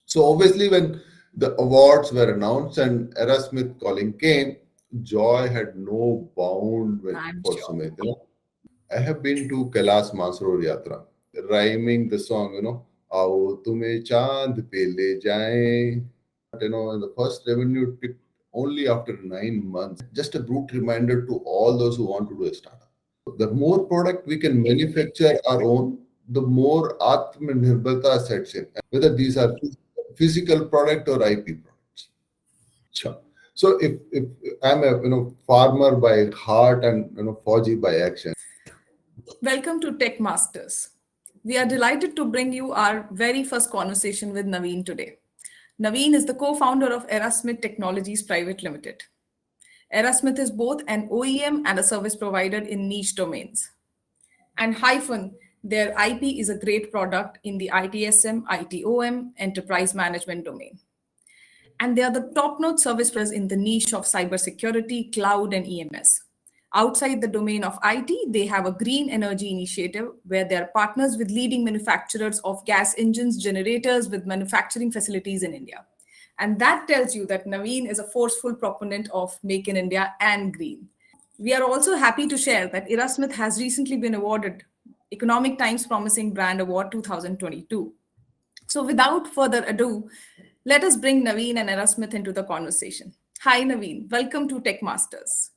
So obviously, when the awards were announced and Erasmith calling came, joy had no bound I'm for sure. Sumit. I have been to Kailash Mansarovar Yatra, rhyming the song, Aao tumhe chand pe le jaye. The first revenue tipped only after 9 months. Just a brute reminder to all those who want to do a startup. The more product we can manufacture our own, the more Atmanirbhar sets in, whether these are physical product or IP products. Sure. So if I'm a farmer by heart and Fauji by action. Welcome to Techmasters. We are delighted to bring you our very first conversation with Naveen today. Naveen is the co-founder of Erasmith Technologies Private Limited. Erasmith is both an OEM and a service provider in niche domains. And Hyphen, their IP is a great product in the ITSM, ITOM, enterprise management domain. And they are the top-notch service providers in the niche of cybersecurity, cloud, and EMS. Outside the domain of IT, they have a green energy initiative where they are partners with leading manufacturers of gas engines, generators with manufacturing facilities in India. And that tells you that Naveen is a forceful proponent of Make in India and green. We are also happy to share that Erasmith has recently been awarded Economic Times Promising Brand Award 2022. So without further ado, let us bring Naveen and Erasmith into the conversation. Hi Naveen, welcome to Techmasters.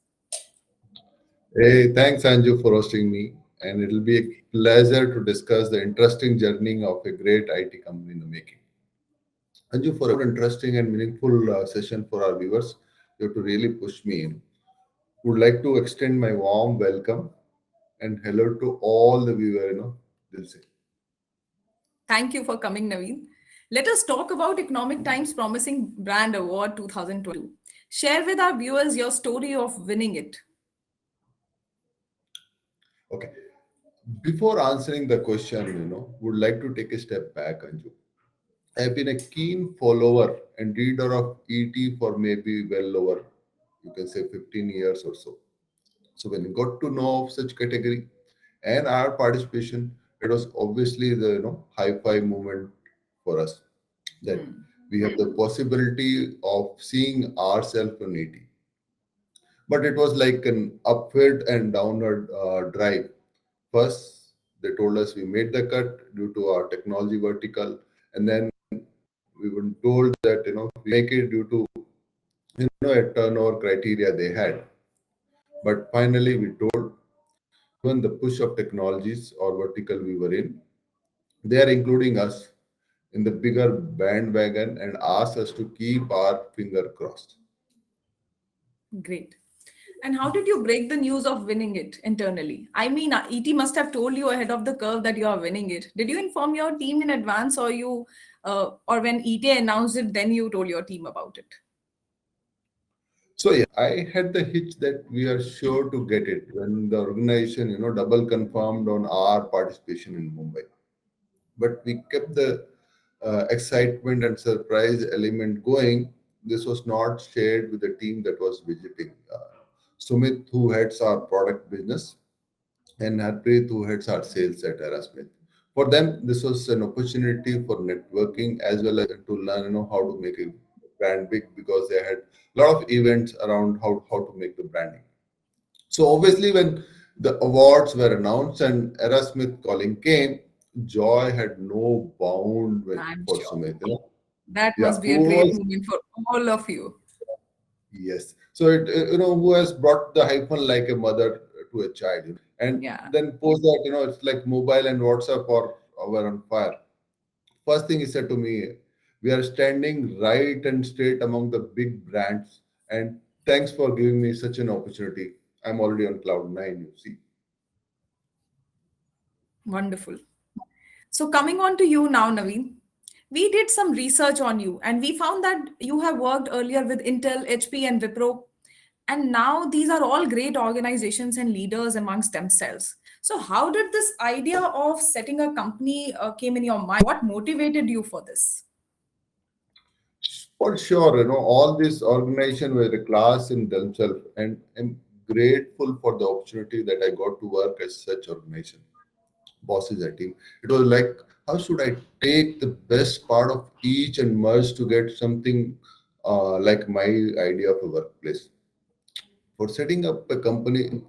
Hey, thanks Anju for hosting me. And it'll be a pleasure to discuss the interesting journey of a great IT company in the making. Anju, for an interesting and meaningful session for our viewers, you have to really push me in. Would like to extend my warm welcome and hello to all the viewers, they'll say. Thank you for coming, Naveen. Let us talk about Economic Times Promising Brand Award 2022. Share with our viewers your story of winning it. Okay. Before answering the question, would like to take a step back, Anju. I've been a keen follower and reader of ET for maybe well over, you can say 15 years or so. So when we got to know of such category and our participation, it was obviously the high five movement for us that we have the possibility of seeing ourselves on ET. But it was like an upward and downward drive. First, they told us we made the cut due to our technology vertical, and then we were told that we make it due to a turnover criteria they had. But finally, we told even the push of technologies or vertical we were in, they are including us in the bigger bandwagon and asked us to keep our finger crossed. Great. And how did you break the news of winning it internally? I mean, ET must have told you ahead of the curve that you are winning it. Did you inform your team in advance, or when ET announced it, then you told your team about it? So yeah, I had the hitch that we are sure to get it when the organization, double confirmed on our participation in Mumbai. But we kept the excitement and surprise element going. This was not shared with the team that was visiting. Sumit, who heads our product business, and Harpreet, who heads our sales at Erasmith. For them, this was an opportunity for networking as well as to learn, how to make a brand big because they had a lot of events around how to make the branding. So obviously, when the awards were announced and Erasmith calling came, joy had no bound I'm for sure. Sumit. That Yeah, must be a who great was moment for all of you. yes. So it who has brought the hyphen like a mother to a child, and Yeah. then post that it's like mobile and WhatsApp or were on fire. First thing he said to me, we are standing right and straight among the big brands, and thanks for giving me such an opportunity. I'm already on cloud nine. You see. Wonderful. So, coming on to you now, Naveen, we did some research on you and we found that you have worked earlier with Intel, HP, and Wipro. And now these are all great organizations and leaders amongst themselves. So, how did this idea of setting a company came in your mind? What motivated you for this? For sure, all these organizations were a class in themselves, and I'm grateful for the opportunity that I got to work as such organization. bosses at team. It was like, how should I take the best part of each and merge to get something like my idea of a workplace. For setting up a company,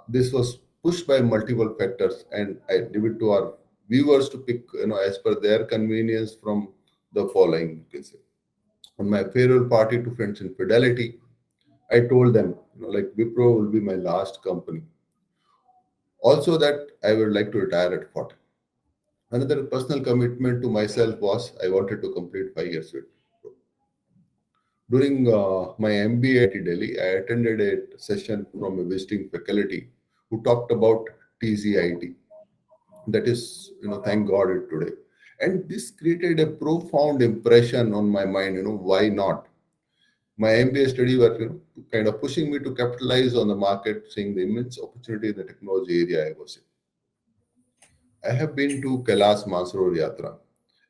this was pushed by multiple factors, and I leave it to our viewers to pick, as per their convenience from the following. You can say, on my farewell party to friends in Fidelity, I told them, like Wipro will be my last company. Also, that I would like to retire at 40. Another personal commitment to myself was I wanted to complete 5 years with. During my MBA at Delhi, I attended a session from a visiting faculty who talked about TZIT. That is, thank God it today. And this created a profound impression on my mind. Why not? My MBA study were, kind of pushing me to capitalize on the market, seeing the immense opportunity in the technology area I was in. I have been to Kailash Mansarovar Yatra,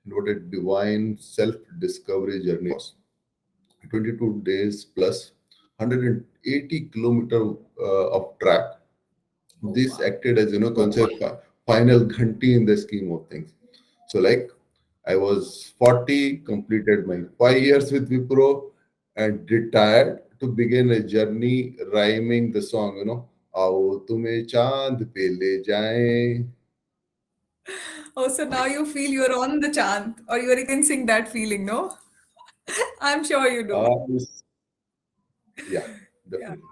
and what a divine self-discovery journey was. 22 days plus 180 kilometer of track. Oh, This wow. acted as, concept final ghanti in the scheme of things. So like I was 40, completed my 5 years with Wipro and retired to begin a journey rhyming the song, आओ तुम्हें चांद पे ले जाएं. Oh, so now you feel you're on the chant, or you're experiencing that feeling, no? I'm sure you do. Yes, yeah, Yeah. definitely.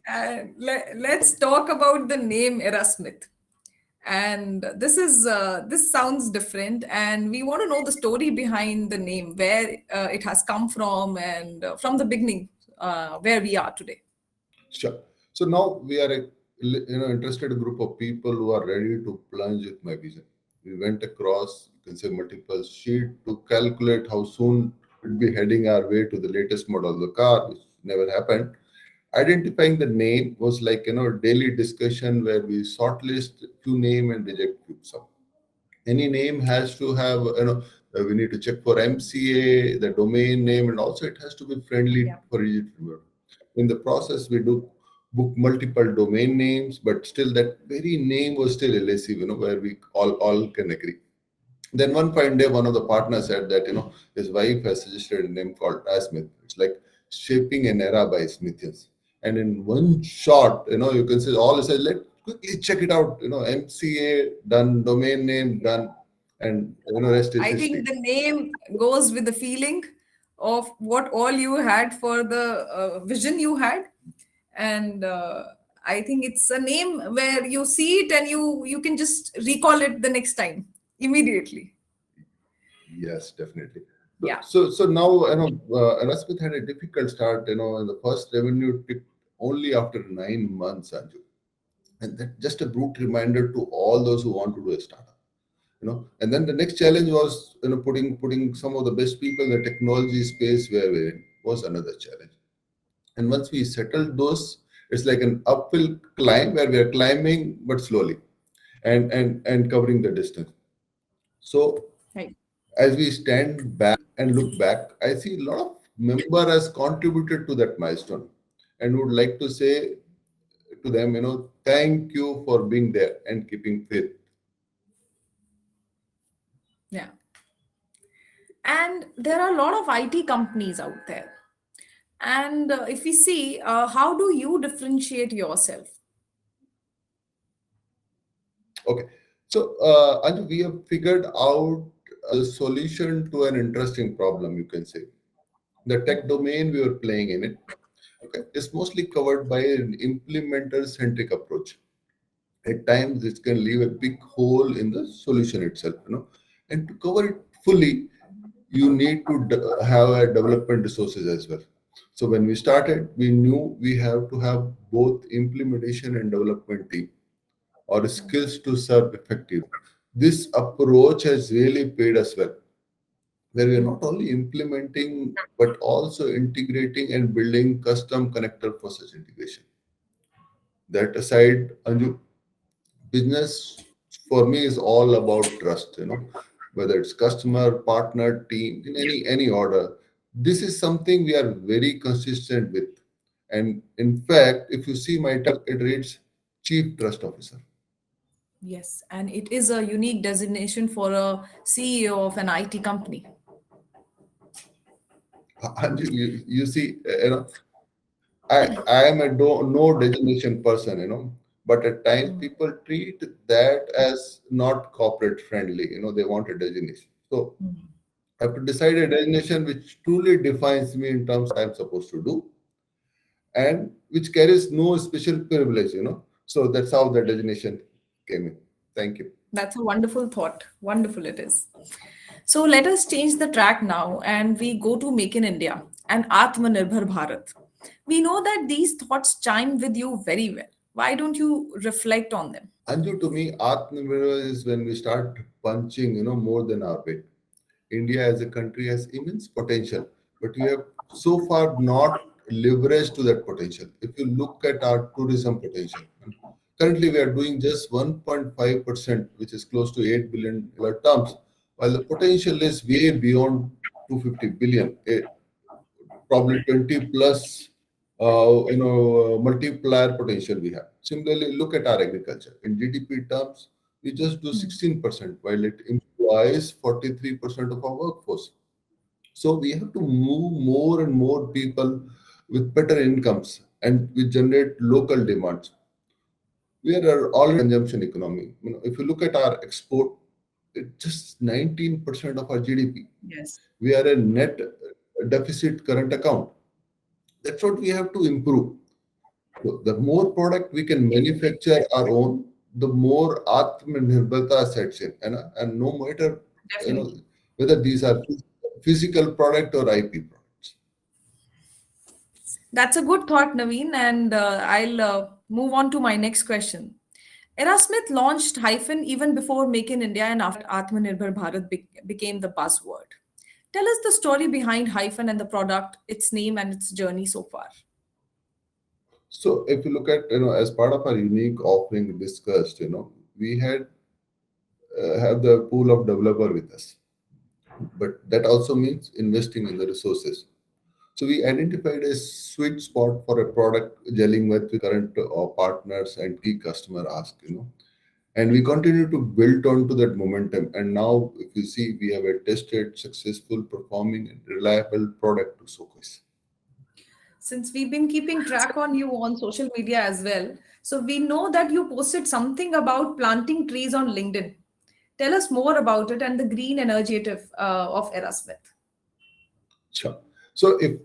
And let's talk about the name Erasmith. And this sounds different, and we want to know the story behind the name, where it has come from, and from the beginning, where we are today. Sure. So now we are a interested group of people who are ready to plunge with my vision. We went across, you can say, multiple sheet to calculate how soon we'd be heading our way to the latest model of the car, which never happened. Identifying the name was like daily discussion where we shortlist few name and reject few some. Any name has to have we need to check for MCA, the domain name, and also it has to be friendly Yeah. for easy to remember. In the process, we do book multiple domain names, but still that very name was still elusive, where we all can agree. Then one fine day, one of the partners said that his wife has suggested a name called Erasmith. It's like shaping an era by Smithians. And in one shot, you can say all said, let quickly check it out. MCA done, domain name done, and rest is I history. think the name goes with the feeling of what all you had for the vision you had, and I think it's a name where you see it and you can just recall it the next time immediately. Yes, definitely. So, Yeah. so, so now, Erasmith had a difficult start. And the first revenue tipped only after 9 months, Anju. And that just a brute reminder to all those who want to do a startup. And then the next challenge was putting some of the best people in the technology space where we're in was another challenge. And once we settled those, it's like an uphill climb where we are climbing but slowly and covering the distance. So Right. as we stand back and look back, I see a lot of member has contributed to that milestone and would like to say to them, thank you for being there and keeping faith. Yeah. And there are a lot of IT companies out there. And if we see, how do you differentiate yourself? Okay. So, Anju, we have figured out a solution to an interesting problem, you can say. The tech domain we were playing in it, okay, is mostly covered by an implementer-centric approach. At times, this can leave a big hole in the solution itself, And to cover it fully, you need to have a development resources as well. So when we started, we knew we have to have both implementation and development team or skills to serve effective. This approach has really paid us well, where we are not only implementing but also integrating and building custom connector for such integration. That aside, Anju, business for me is all about trust. Whether it's customer, partner, team, in any order. This is something we are very consistent with. And in fact, if you see my title, it reads Chief Trust Officer. Yes, and it is a unique designation for a CEO of an IT company. And you see, I am a no designation person, but at times Mm. people treat that as not corporate friendly. They want a designation. So Mm. I have to decide a designation which truly defines me in terms of what I'm supposed to do and which carries no special privilege. So that's how the designation came in. Thank you. That's a wonderful thought. Wonderful it is. So let us change the track now and we go to Make in India and Atmanirbhar Bharat. We know that these thoughts chime with you very well. Why don't you reflect on them? Anju, to me, Atmanirbhar is when we start punching, more than our weight. India as a country has immense potential, but we have so far not leveraged to that potential. If you look at our tourism potential, currently we are doing just 1.5%, which is close to $8 billion terms, while the potential is way beyond 250 billion, probably 20 plus, multiplier potential we have. Similarly, look at our agriculture. In GDP terms, we just do Hmm. 16%, while it employs 43% of our workforce. So we have to move more and more people with better incomes and we generate local demands. We are already consumption economy. If you look at our export, it's just 19% of our GDP. Yes. We are a net deficit current account. That's what we have to improve. So the more product we can manufacture our own, the more Atmanirbharta sets in. And no matter you know Definitely. whether these are physical product or IP products. That's a good thought, Naveen, and I'll move on to my next question. Erasmith launched Hyphen even before Make in India and after Atmanirbhar Bharat became the buzzword. Tell us the story behind Hyphen and the product, its name, and its journey so far. So if you look at as part of our unique offering discussed, we had have the pool of developer with us, but that also means investing in the resources. So we identified a sweet spot for a product gelling with current partners and key customer ask. And we continue to build on to that momentum. And now, if you see, we have a tested, successful, performing, and reliable product to showcase. Since we've been keeping track on you on social media as well, so we know that you posted something about planting trees on LinkedIn. Tell us more about it and the green initiative of Erasmith. Sure. So if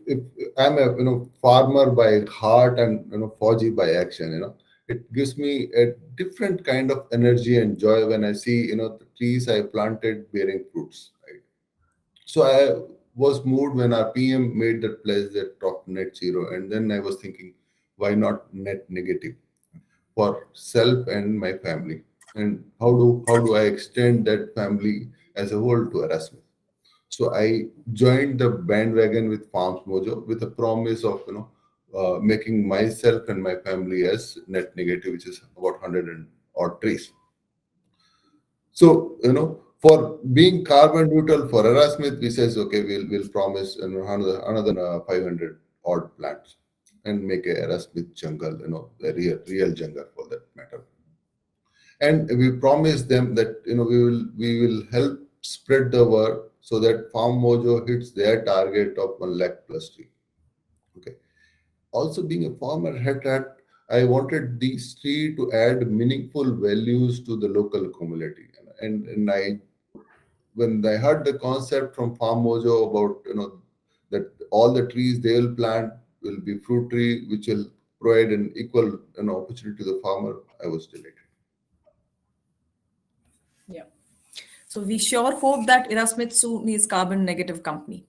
I'm a farmer by heart and Fauji by action, it gives me a different kind of energy and joy when I see the trees I planted bearing fruits. Right? So I was moved when our PM made that pledge that of net zero, and then I was thinking, why not net negative for self and my family, and how do I extend that family as a whole to Erasmus? So I joined the bandwagon with Farms Mojo with a promise of making myself and my family as net negative, which is about 100 and odd trees. So for being carbon neutral for Erasmus, we says okay, we'll promise another 500 odd plants and make a Erasmus jungle, a real jungle for that matter. And we promise them that we will help spread the word so that Farm Mojo hits their target of 1 lakh plus tree. Okay. Also, being a farmer hat, I wanted these tree to add meaningful values to the local community. And I when I heard the concept from Farm Mojo about that all the trees they will plant will be fruit tree, which will provide an equal opportunity to the farmer, I was delighted. Yeah. So we sure hope that Erasmith soon is carbon negative company.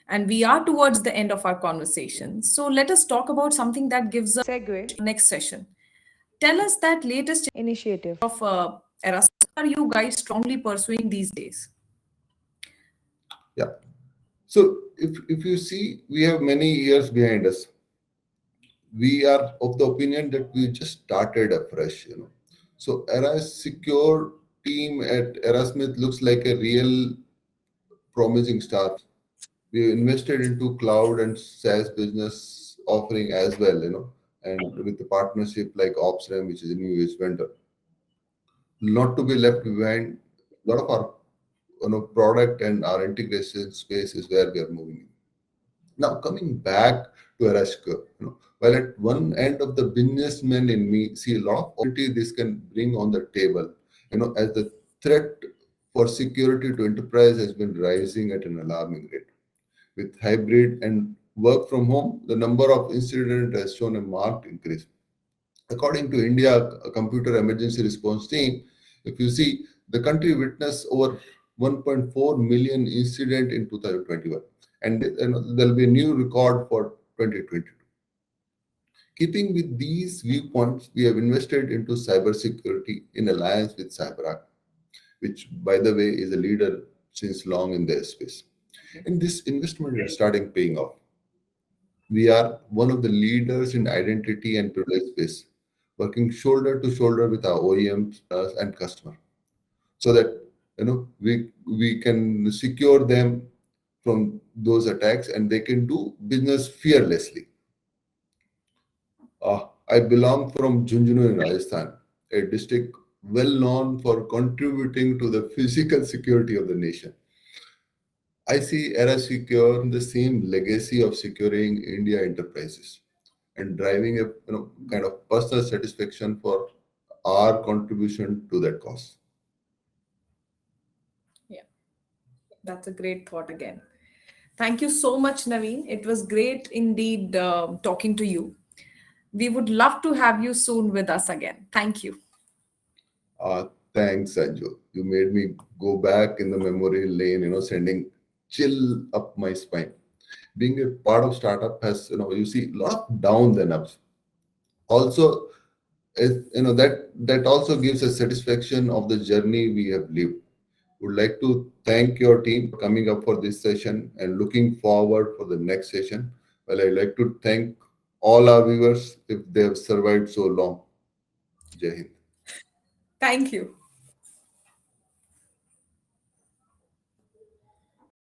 And we are towards the end of our conversation. So let us talk about something that gives us Segue next session. Tell us that latest initiative. of Erasmus are you guys strongly pursuing these days? Yeah. So if you see, we have many years behind us. We are of the opinion that we just started afresh. So EraSecure team at Erasmith looks like a real promising start. We invested into cloud and SaaS business offering as well, and with the partnership like OpsRam, which is a new age vendor. not to be left behind. A lot of our product and our integration space is where we are moving. Now coming back to EraSecure, while at one end of the businessman in me see a lot of opportunity this can bring on the table, as the threat for security to enterprise has been rising at an alarming rate. With hybrid and work from home, the number of incidents has shown a marked increase. According to India Computer Emergency Response Team, if you see, the country witnessed over 1.4 million incident in 2021, and there will be a new record for 2022. Keeping with these viewpoints, we have invested into cybersecurity in alliance with CyberArk, which, by the way, is a leader since long in their space. And this investment is starting paying off. We are one of the leaders in identity and privilege space, working shoulder to shoulder with our OEMs and customer, so that we can secure them from those attacks and they can do business fearlessly. I belong from Junjunu in Rajasthan, a district well known for contributing to the physical security of the nation. I see EraSecure the same legacy of securing India enterprises and driving a kind of personal satisfaction for our contribution to that cause. Yeah, that's a great thought again. Thank you so much, Naveen. It was great indeed talking to you. We would love to have you soon with us again. Thank you. Thanks, Anju. You made me go back in the memory lane, sending chill up my spine. Being a part of startup has, you see a lot of downs and ups. Also, that also gives a satisfaction of the journey we have lived. Would like to thank your team for coming up for this session and looking forward for the next session. Well, I'd like to thank all our viewers if they have survived so long. Jai Hind. Thank you.